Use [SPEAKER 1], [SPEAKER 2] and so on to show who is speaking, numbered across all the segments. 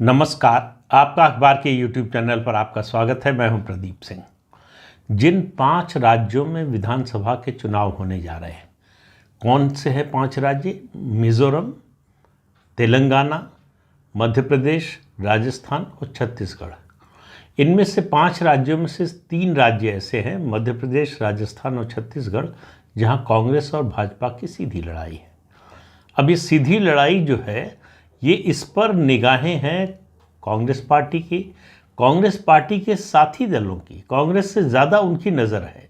[SPEAKER 1] नमस्कार। आपका अखबार के YouTube चैनल पर आपका स्वागत है। मैं हूं प्रदीप सिंह। जिन 5 राज्यों में विधानसभा के चुनाव होने जा रहे हैं, कौन से हैं 5 राज्य? मिज़ोरम, तेलंगाना, मध्य प्रदेश, राजस्थान और छत्तीसगढ़। इनमें से 5 राज्यों में से 3 राज्य ऐसे हैं, मध्य प्रदेश, राजस्थान और छत्तीसगढ़, जहां कांग्रेस और भाजपा की सीधी लड़ाई है। अब ये सीधी लड़ाई जो है, ये इस पर निगाहें हैं कांग्रेस पार्टी की, कांग्रेस पार्टी के साथी दलों की। कांग्रेस से ज़्यादा उनकी नज़र है,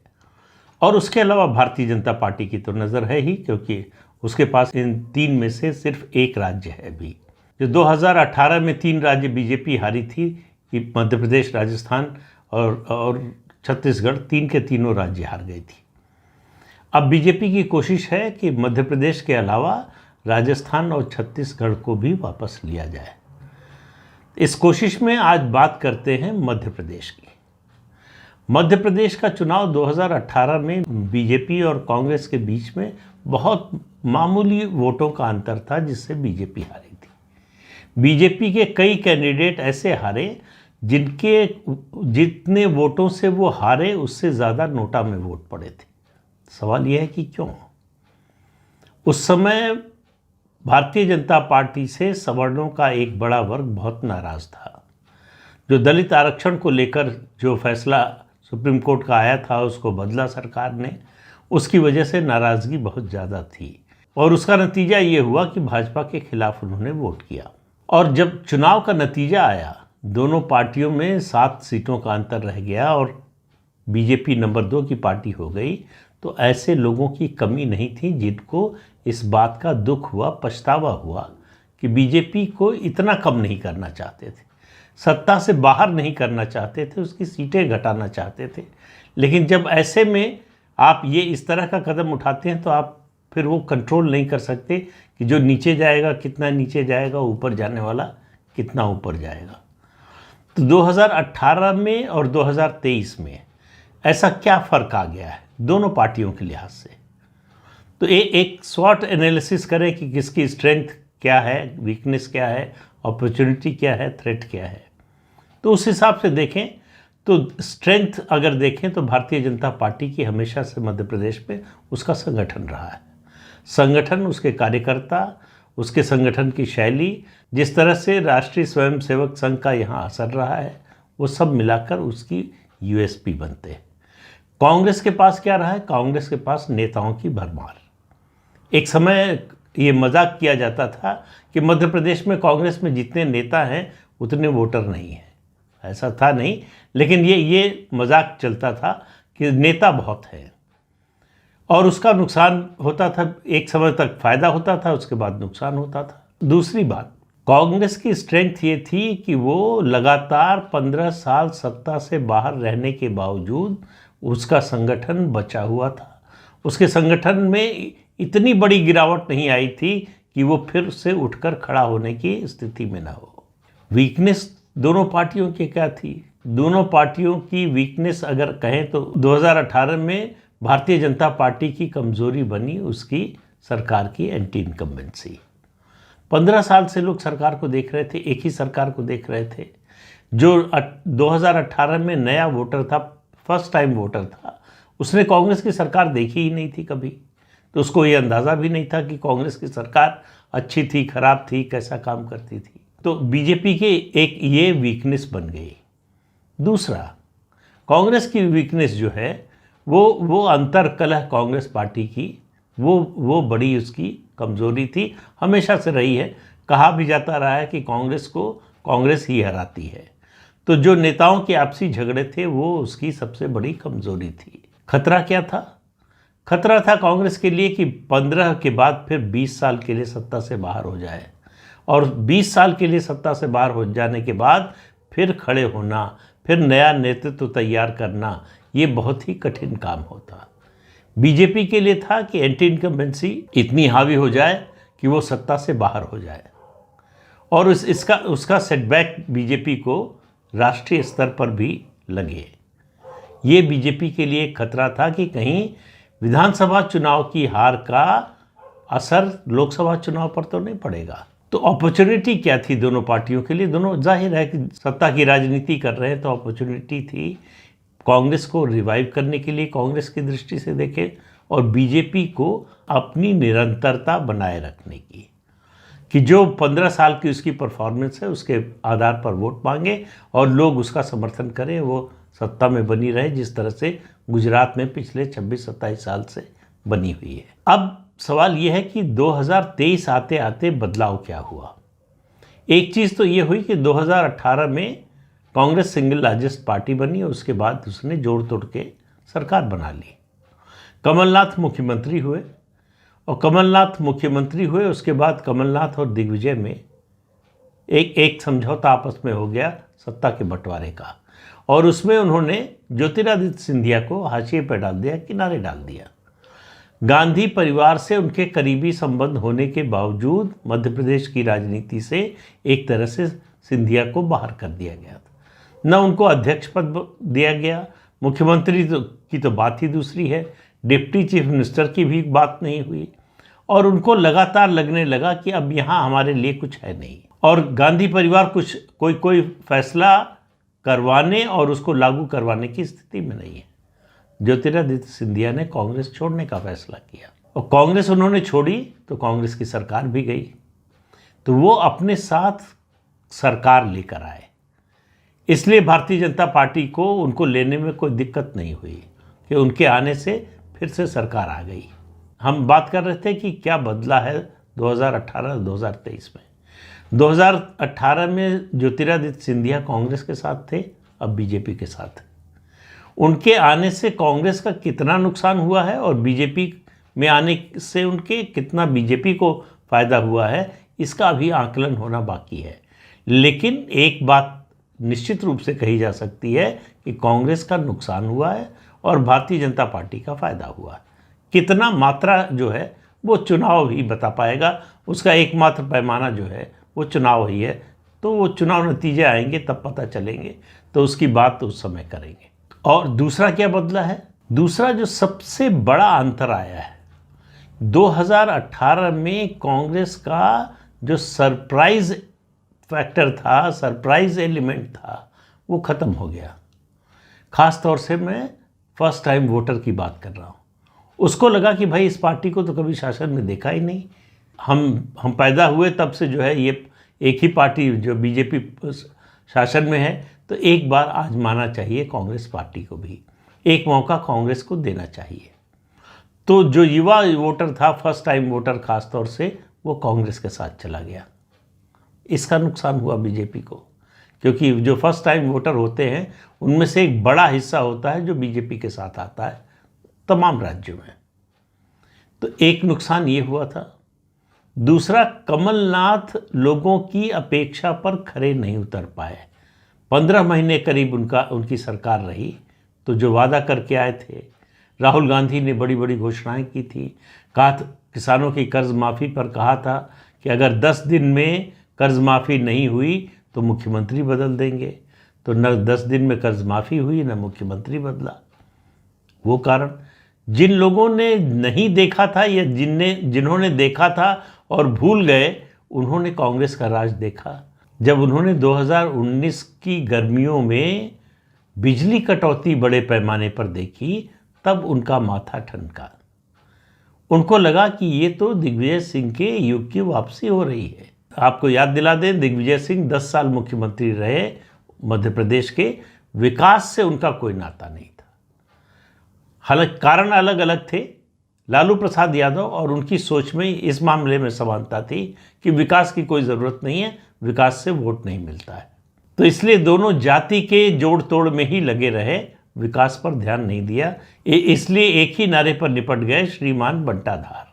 [SPEAKER 1] और उसके अलावा भारतीय जनता पार्टी की तो नज़र है ही, क्योंकि उसके पास इन 3 में से सिर्फ एक राज्य है अभी। जो 2018 में 3 राज्य बीजेपी हारी थी, कि मध्य प्रदेश, राजस्थान और छत्तीसगढ़, 3 के तीनों राज्य हार गई थी। अब बीजेपी की कोशिश है कि मध्य प्रदेश के अलावा राजस्थान और छत्तीसगढ़ को भी वापस लिया जाए। इस कोशिश में आज बात करते हैं मध्य प्रदेश की। मध्य प्रदेश का चुनाव 2018 में बीजेपी और कांग्रेस के बीच में बहुत मामूली वोटों का अंतर था, जिससे बीजेपी हारी थी। बीजेपी के कई कैंडिडेट ऐसे हारे जिनके जितने वोटों से वो हारे, उससे ज़्यादा नोटा में वोट पड़े थे। सवाल यह है कि क्यों? उस समय भारतीय जनता पार्टी से सवर्णों का एक बड़ा वर्ग बहुत नाराज़ था। जो दलित आरक्षण को लेकर जो फैसला सुप्रीम कोर्ट का आया था, उसको बदला सरकार ने, उसकी वजह से नाराज़गी बहुत ज़्यादा थी, और उसका नतीजा ये हुआ कि भाजपा के खिलाफ उन्होंने वोट किया। और जब चुनाव का नतीजा आया, दोनों पार्टियों में 7 सीटों का अंतर रह गया और बीजेपी नंबर 2 की पार्टी हो गई, तो ऐसे लोगों की कमी नहीं थी जिनको इस बात का दुख हुआ, पछतावा हुआ कि बीजेपी को इतना कम नहीं करना चाहते थे, सत्ता से बाहर नहीं करना चाहते थे, उसकी सीटें घटाना चाहते थे। लेकिन जब ऐसे में आप ये इस तरह का कदम उठाते हैं, तो आप फिर वो कंट्रोल नहीं कर सकते कि जो नीचे जाएगा कितना नीचे जाएगा, ऊपर जाने वाला कितना ऊपर जाएगा। तो 2018 में और 2023 में ऐसा क्या फ़र्क आ गया है दोनों पार्टियों के लिहाज से? तो एक स्वॉट एनालिसिस करें कि किसकी स्ट्रेंथ क्या है, वीकनेस क्या है, अपॉर्चुनिटी क्या है, थ्रेट क्या है। तो उस हिसाब से देखें तो स्ट्रेंथ अगर देखें तो भारतीय जनता पार्टी की हमेशा से मध्य प्रदेश में उसका संगठन रहा है। संगठन, उसके कार्यकर्ता, उसके संगठन की शैली, जिस तरह से राष्ट्रीय स्वयंसेवक संघ का यहाँ असर रहा है, वो सब मिलाकर उसकी यूएसपी बनते हैं। कांग्रेस के पास क्या रहा है? कांग्रेस के पास नेताओं की भरमार। एक समय ये मजाक किया जाता था कि मध्य प्रदेश में कांग्रेस में जितने नेता हैं उतने वोटर नहीं हैं। ऐसा था नहीं, लेकिन ये मजाक चलता था कि नेता बहुत हैं, और उसका नुकसान होता था। एक समय तक फ़ायदा होता था, उसके बाद नुकसान होता था। दूसरी बात, कांग्रेस की स्ट्रेंथ ये थी कि वो लगातार 15 साल सत्ता से बाहर रहने के बावजूद उसका संगठन बचा हुआ था। उसके संगठन में इतनी बड़ी गिरावट नहीं आई थी कि वो फिर से उठकर खड़ा होने की स्थिति में ना हो। वीकनेस दोनों पार्टियों की क्या थी? दोनों पार्टियों की वीकनेस अगर कहें तो 2018 में भारतीय जनता पार्टी की कमज़ोरी बनी उसकी सरकार की एंटी इनकम्बेंसी। 15 साल से लोग सरकार को देख रहे थे, एक ही सरकार को देख रहे थे। जो 2018 में नया वोटर था, फर्स्ट टाइम वोटर था, उसने कांग्रेस की सरकार देखी ही नहीं थी कभी, तो उसको ये अंदाज़ा भी नहीं था कि कांग्रेस की सरकार अच्छी थी, खराब थी, कैसा काम करती थी। तो बीजेपी के एक ये वीकनेस बन गई। दूसरा, कांग्रेस की वीकनेस जो है वो अंतर कलह कांग्रेस पार्टी की, वो बड़ी उसकी कमज़ोरी थी, हमेशा से रही है। कहा भी जाता रहा है कि कांग्रेस को कांग्रेस ही हराती है। तो जो नेताओं के आपसी झगड़े थे वो उसकी सबसे बड़ी कमज़ोरी थी। खतरा क्या था? खतरा था कांग्रेस के लिए कि 15 के बाद फिर 20 साल के लिए सत्ता से बाहर हो जाए, और 20 साल के लिए सत्ता से बाहर हो जाने के बाद फिर खड़े होना, फिर नया नेतृत्व तैयार करना, ये बहुत ही कठिन काम होता। बीजेपी के लिए था कि एंटी इनकम्बेंसी इतनी हावी हो जाए कि वो सत्ता से बाहर हो जाए, और उसका सेटबैक बीजेपी को राष्ट्रीय स्तर पर भी लगे। ये बीजेपी के लिए खतरा था कि कहीं विधानसभा चुनाव की हार का असर लोकसभा चुनाव पर तो नहीं पड़ेगा, तो अपॉर्चुनिटी क्या थी दोनों पार्टियों के लिए? दोनों जाहिर है कि सत्ता की राजनीति कर रहे हैं, तो अपॉर्चुनिटी थी कांग्रेस को रिवाइव करने के लिए, कांग्रेस की दृष्टि से देखें, और बीजेपी को अपनी निरंतरता बनाए रखने की, कि जो 15 साल की उसकी परफॉर्मेंस है उसके आधार पर वोट मांगे और लोग उसका समर्थन करें, वो सत्ता में बनी रहे जिस तरह से गुजरात में पिछले 26-27 साल से बनी हुई है। अब सवाल ये है कि 2023 आते आते बदलाव क्या हुआ? एक चीज़ तो ये हुई कि 2018 में कांग्रेस सिंगल लार्जेस्ट पार्टी बनी और उसके बाद उसने जोड़ तोड़ के सरकार बना ली। कमलनाथ मुख्यमंत्री हुए और कमलनाथ मुख्यमंत्री हुए उसके बाद कमलनाथ और दिग्विजय में एक समझौता आपस में हो गया सत्ता के बंटवारे का, और उसमें उन्होंने ज्योतिरादित्य सिंधिया को हाशिए पर डाल दिया, किनारे डाल दिया। गांधी परिवार से उनके करीबी संबंध होने के बावजूद मध्य प्रदेश की राजनीति से एक तरह से सिंधिया को बाहर कर दिया गया था। न उनको अध्यक्ष पद दिया गया, मुख्यमंत्री की तो बात ही दूसरी है, डिप्टी चीफ मिनिस्टर की भी बात नहीं हुई, और उनको लगातार लगने लगा कि अब यहाँ हमारे लिए कुछ है नहीं, और गांधी परिवार कुछ कोई फैसला करवाने और उसको लागू करवाने की स्थिति में नहीं है। ज्योतिरादित्य सिंधिया ने कांग्रेस छोड़ने का फैसला किया, और कांग्रेस उन्होंने छोड़ी तो कांग्रेस की सरकार भी गई, तो वो अपने साथ सरकार लेकर आए। इसलिए भारतीय जनता पार्टी को उनको लेने में कोई दिक्कत नहीं हुई कि उनके आने से फिर से सरकार आ गई। हम बात कर रहे थे कि क्या बदला है 2018-2023 में। 2018 में ज्योतिरादित्य सिंधिया कांग्रेस के साथ थे, अब बीजेपी के साथ है। उनके आने से कांग्रेस का कितना नुकसान हुआ है और बीजेपी में आने से उनके कितना बीजेपी को फ़ायदा हुआ है, इसका अभी आकलन होना बाकी है। लेकिन एक बात निश्चित रूप से कही जा सकती है कि कांग्रेस का नुकसान हुआ है और भारतीय जनता पार्टी का फ़ायदा हुआ है। कितना मात्रा जो है वो चुनाव ही बता पाएगा, उसका एकमात्र पैमाना जो है वो चुनाव ही है। तो वो चुनाव नतीजे आएंगे तब पता चलेंगे, तो उसकी बात तो उस समय करेंगे। और दूसरा क्या बदला है? दूसरा जो सबसे बड़ा अंतर आया है, 2018 में कांग्रेस का जो सरप्राइज फैक्टर था, सरप्राइज एलिमेंट था, वो ख़त्म हो गया। ख़ास तौर से मैं फर्स्ट टाइम वोटर की बात कर रहा हूँ। उसको लगा कि भाई इस पार्टी को तो कभी शासन में देखा ही नहीं, हम पैदा हुए तब से जो है ये एक ही पार्टी जो बीजेपी शासन में है, तो एक बार आजमाना चाहिए कांग्रेस पार्टी को भी, एक मौका कांग्रेस को देना चाहिए। तो जो युवा वोटर था, फर्स्ट टाइम वोटर खास तौर से, वो कांग्रेस के साथ चला गया। इसका नुकसान हुआ बीजेपी को, क्योंकि जो फर्स्ट टाइम वोटर होते हैं उनमें से एक बड़ा हिस्सा होता है जो बीजेपी के साथ आता है तमाम राज्यों में। तो एक नुकसान ये हुआ था। दूसरा, कमलनाथ लोगों की अपेक्षा पर खरे नहीं उतर पाए। 15 महीने करीब उनकी सरकार रही, तो जो वादा करके आए थे, राहुल गांधी ने बड़ी बड़ी घोषणाएं की थी, किसानों की कर्ज माफ़ी पर कहा था कि अगर 10 दिन में कर्ज माफ़ी नहीं हुई तो मुख्यमंत्री बदल देंगे। तो न 10 दिन में कर्ज माफ़ी हुई, न मुख्यमंत्री बदला। वो कारण जिन लोगों ने नहीं देखा था या जिन्होंने देखा था और भूल गए, उन्होंने कांग्रेस का राज देखा। जब उन्होंने 2019 की गर्मियों में बिजली कटौती बड़े पैमाने पर देखी, तब उनका माथा ठनका। उनको लगा कि ये तो दिग्विजय सिंह के युग की वापसी हो रही है। आपको याद दिला दें, दिग्विजय सिंह 10 साल मुख्यमंत्री रहे मध्य प्रदेश के, विकास से उनका कोई नाता नहीं था। हालांकि कारण अलग अलग थे। लालू प्रसाद यादव और उनकी सोच में इस मामले में समानता थी कि विकास की कोई ज़रूरत नहीं है, विकास से वोट नहीं मिलता है। तो इसलिए दोनों जाति के जोड़ तोड़ में ही लगे रहे, विकास पर ध्यान नहीं दिया। इसलिए एक ही नारे पर निपट गए, श्रीमान बंटाधार,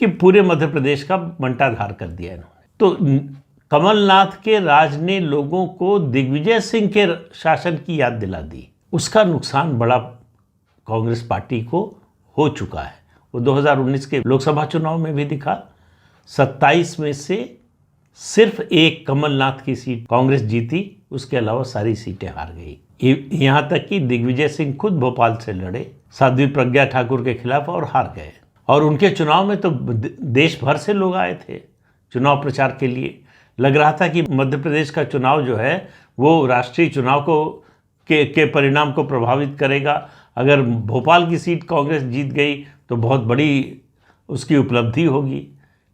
[SPEAKER 1] कि पूरे मध्य प्रदेश का बंटाधार कर दिया इन्होंने। तो कमलनाथ के राज ने लोगों को दिग्विजय सिंह के शासन की याद दिला दी। उसका नुकसान बड़ा कांग्रेस पार्टी को हो चुका है। वो 2019 के लोकसभा चुनाव में भी दिखा। 27 में से सिर्फ एक कमलनाथ की सीट कांग्रेस जीती, उसके अलावा सारी सीटें हार गई। यहाँ तक कि दिग्विजय सिंह खुद भोपाल से लड़े साध्वी प्रज्ञा ठाकुर के खिलाफ और हार गए। और उनके चुनाव में तो देश भर से लोग आए थे, चुनाव प्रचार के लिए। लग रहा था कि मध्य प्रदेश का चुनाव जो है वो राष्ट्रीय चुनाव को के परिणाम को प्रभावित करेगा। अगर भोपाल की सीट कांग्रेस जीत गई तो बहुत बड़ी उसकी उपलब्धि होगी,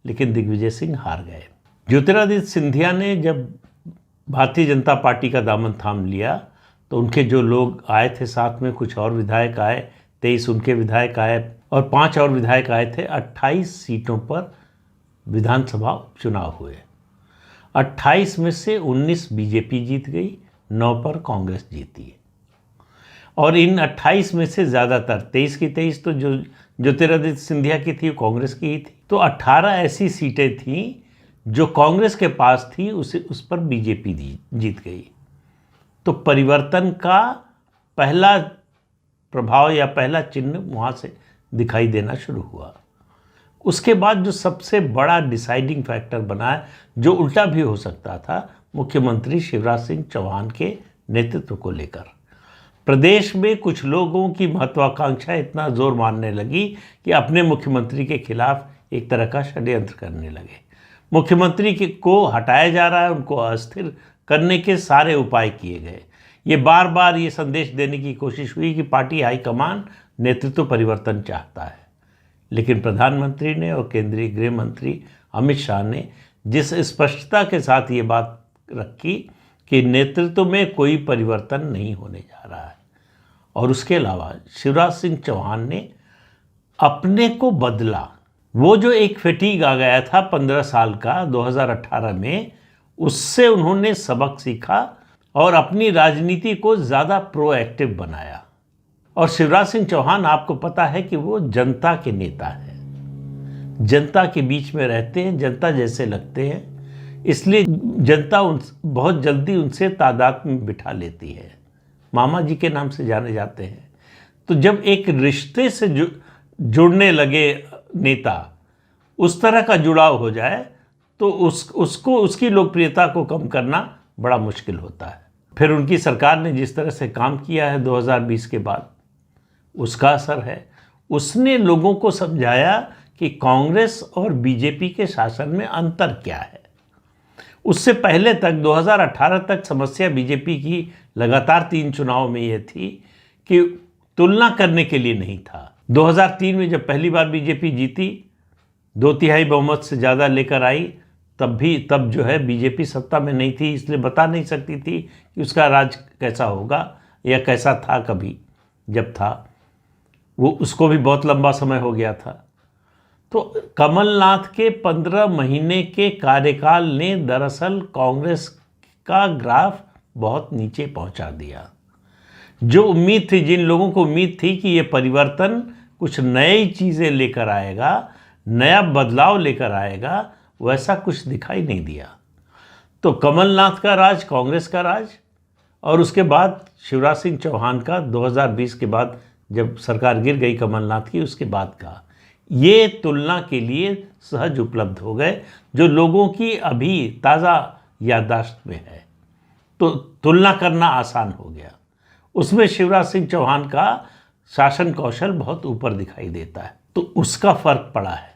[SPEAKER 1] लेकिन दिग्विजय सिंह हार गए। ज्योतिरादित्य सिंधिया ने जब भारतीय जनता पार्टी का दामन थाम लिया तो उनके जो लोग आए थे साथ में, कुछ और विधायक आए, 23 उनके विधायक आए और 5 और विधायक आए थे। 28 सीटों पर विधानसभा उपचुनाव हुए। 28 में से 19 बीजेपी जीत गई, 9 पर कांग्रेस जीती। और इन 28 में से ज़्यादातर 23 की 23 तो जो ज्योतिरादित्य सिंधिया की थी वो कांग्रेस की ही थी। तो 18 ऐसी सीटें थीं जो कांग्रेस के पास थी, उस पर बीजेपी जीत गई। तो परिवर्तन का पहला प्रभाव या पहला चिन्ह वहाँ से दिखाई देना शुरू हुआ। उसके बाद जो सबसे बड़ा डिसाइडिंग फैक्टर बना है, जो उल्टा भी हो सकता था, मुख्यमंत्री शिवराज सिंह चौहान के नेतृत्व को लेकर प्रदेश में कुछ लोगों की महत्वाकांक्षा इतना जोर मारने लगी कि अपने मुख्यमंत्री के खिलाफ एक तरह का षड्यंत्र करने लगे। मुख्यमंत्री को हटाया जा रहा है, उनको अस्थिर करने के सारे उपाय किए गए। ये बार बार ये संदेश देने की कोशिश हुई कि पार्टी हाईकमान नेतृत्व परिवर्तन चाहता है, लेकिन प्रधानमंत्री ने और केंद्रीय गृह मंत्री अमित शाह ने जिस स्पष्टता के साथ ये बात रखी कि नेतृत्व में कोई परिवर्तन नहीं होने जा रहा है, और उसके अलावा शिवराज सिंह चौहान ने अपने को बदला। वो जो एक फैटीग आ गया था 15 साल का 2018 में, उससे उन्होंने सबक सीखा और अपनी राजनीति को ज़्यादा प्रोएक्टिव बनाया। और शिवराज सिंह चौहान, आपको पता है कि वो जनता के नेता हैं, जनता के बीच में रहते हैं, जनता जैसे लगते हैं, इसलिए जनता बहुत जल्दी उनसे तादाद में बिठा लेती है। मामा जी के नाम से जाने जाते हैं। तो जब एक रिश्ते से जुड़ने लगे नेता, उस तरह का जुड़ाव हो जाए तो उसको उसकी लोकप्रियता को कम करना बड़ा मुश्किल होता है। फिर उनकी सरकार ने जिस तरह से काम किया है 2020 के बाद, उसका असर है। उसने लोगों को समझाया कि कांग्रेस और बीजेपी के शासन में अंतर क्या है। उससे पहले तक 2018 तक समस्या बीजेपी की लगातार 3 चुनाव में ये थी कि तुलना करने के लिए नहीं था। 2003 में जब पहली बार बीजेपी जीती, 2/3 बहुमत से ज़्यादा लेकर आई, तब जो है बीजेपी सत्ता में नहीं थी, इसलिए बता नहीं सकती थी कि उसका राज कैसा होगा या कैसा था। कभी जब था वो, उसको भी बहुत लंबा समय हो गया था। तो कमलनाथ के 15 महीने के कार्यकाल ने दरअसल कांग्रेस का ग्राफ बहुत नीचे पहुंचा दिया। जो उम्मीद थी, जिन लोगों को उम्मीद थी कि ये परिवर्तन कुछ नई चीज़ें लेकर आएगा, नया बदलाव लेकर आएगा, वैसा कुछ दिखाई नहीं दिया। तो कमलनाथ का राज कांग्रेस का राज, और उसके बाद शिवराज सिंह चौहान का 2020 के बाद जब सरकार गिर गई कमलनाथ की, उसके बाद का ये तुलना के लिए सहज उपलब्ध हो गए, जो लोगों की अभी ताज़ा याददाश्त में है। तो तुलना करना आसान हो गया। उसमें शिवराज सिंह चौहान का शासन कौशल बहुत ऊपर दिखाई देता है, तो उसका फ़र्क पड़ा है।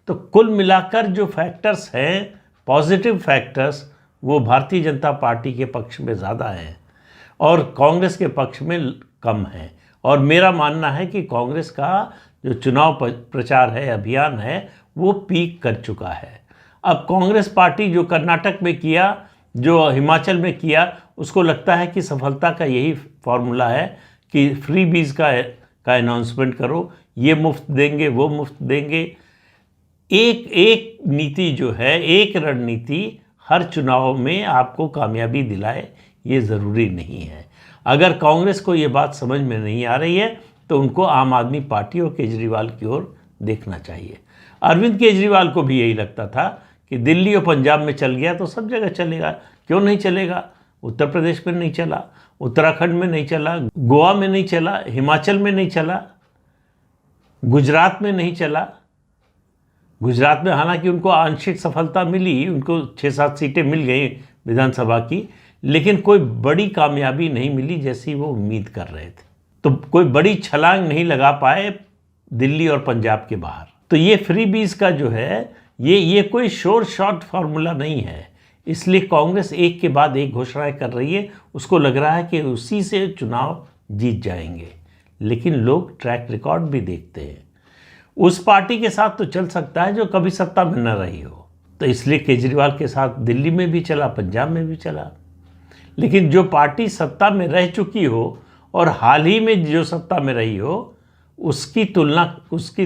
[SPEAKER 1] तो कुल मिलाकर जो फैक्टर्स हैं, पॉजिटिव फैक्टर्स, वो भारतीय जनता पार्टी के पक्ष में ज़्यादा हैं और कांग्रेस के पक्ष में कम हैं। और मेरा मानना है कि कांग्रेस का जो चुनाव प्रचार है, अभियान है, वो पीक कर चुका है। अब कांग्रेस पार्टी जो कर्नाटक में किया, जो हिमाचल में किया, उसको लगता है कि सफलता का यही फॉर्मूला है कि फ्री बीज का अनाउंसमेंट करो, ये मुफ्त देंगे, वो मुफ्त देंगे। एक नीति जो है, एक रणनीति हर चुनाव में आपको कामयाबी दिलाए, ये ज़रूरी नहीं है। अगर कांग्रेस को ये बात समझ में नहीं आ रही है तो उनको आम आदमी पार्टी और केजरीवाल की ओर देखना चाहिए। अरविंद केजरीवाल को भी यही लगता था कि दिल्ली और पंजाब में चल गया तो सब जगह चलेगा, क्यों नहीं चलेगा। उत्तर प्रदेश में नहीं चला, उत्तराखंड में नहीं चला, गोवा में नहीं चला, हिमाचल में नहीं चला, गुजरात में नहीं चला। गुजरात में हालांकि उनको आंशिक सफलता मिली, उनको 6-7 सीटें मिल गई विधानसभा की, लेकिन कोई बड़ी कामयाबी नहीं मिली जैसी वो उम्मीद कर रहे थे। तो कोई बड़ी छलांग नहीं लगा पाए दिल्ली और पंजाब के बाहर। तो ये फ्री बीज का जो है, ये कोई शोर शॉर्ट फार्मूला नहीं है। इसलिए कांग्रेस एक के बाद एक घोषणाएं कर रही है, उसको लग रहा है कि उसी से चुनाव जीत जाएंगे। लेकिन लोग ट्रैक रिकॉर्ड भी देखते हैं। उस पार्टी के साथ तो चल सकता है जो कभी सत्ता में न रही हो, तो इसलिए केजरीवाल के साथ दिल्ली में भी चला, पंजाब में भी चला। लेकिन जो पार्टी सत्ता में रह चुकी हो और हाल ही में जो सत्ता में रही हो, उसकी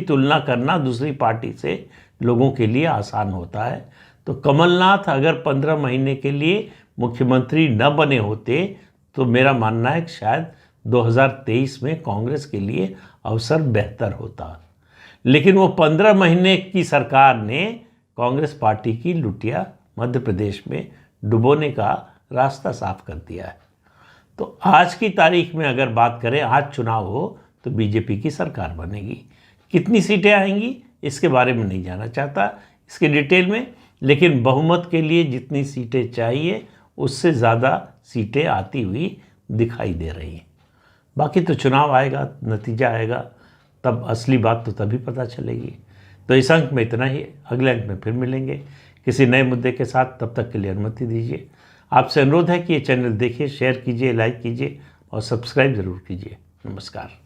[SPEAKER 1] तुलना करना दूसरी पार्टी से लोगों के लिए आसान होता है। तो कमलनाथ अगर 15 महीने के लिए मुख्यमंत्री न बने होते तो मेरा मानना है कि शायद 2023 में कांग्रेस के लिए अवसर बेहतर होता। लेकिन वो 15 महीने की सरकार ने कांग्रेस पार्टी की लुटिया मध्य प्रदेश में डुबोने का रास्ता साफ कर दिया है। तो आज की तारीख में अगर बात करें, आज चुनाव हो तो बीजेपी की सरकार बनेगी। कितनी सीटें आएंगी इसके बारे में नहीं जाना चाहता इसके डिटेल में, लेकिन बहुमत के लिए जितनी सीटें चाहिए उससे ज़्यादा सीटें आती हुई दिखाई दे रही हैं। बाकी तो चुनाव आएगा, नतीजा आएगा, तब असली बात तो तभी पता चलेगी। तो इस अंक में इतना ही। अगले अंक में फिर मिलेंगे किसी नए मुद्दे के साथ। तब तक के लिए अनुमति दीजिए। आपसे अनुरोध है कि ये चैनल देखिए, शेयर कीजिए, लाइक कीजिए और सब्सक्राइब ज़रूर कीजिए। नमस्कार।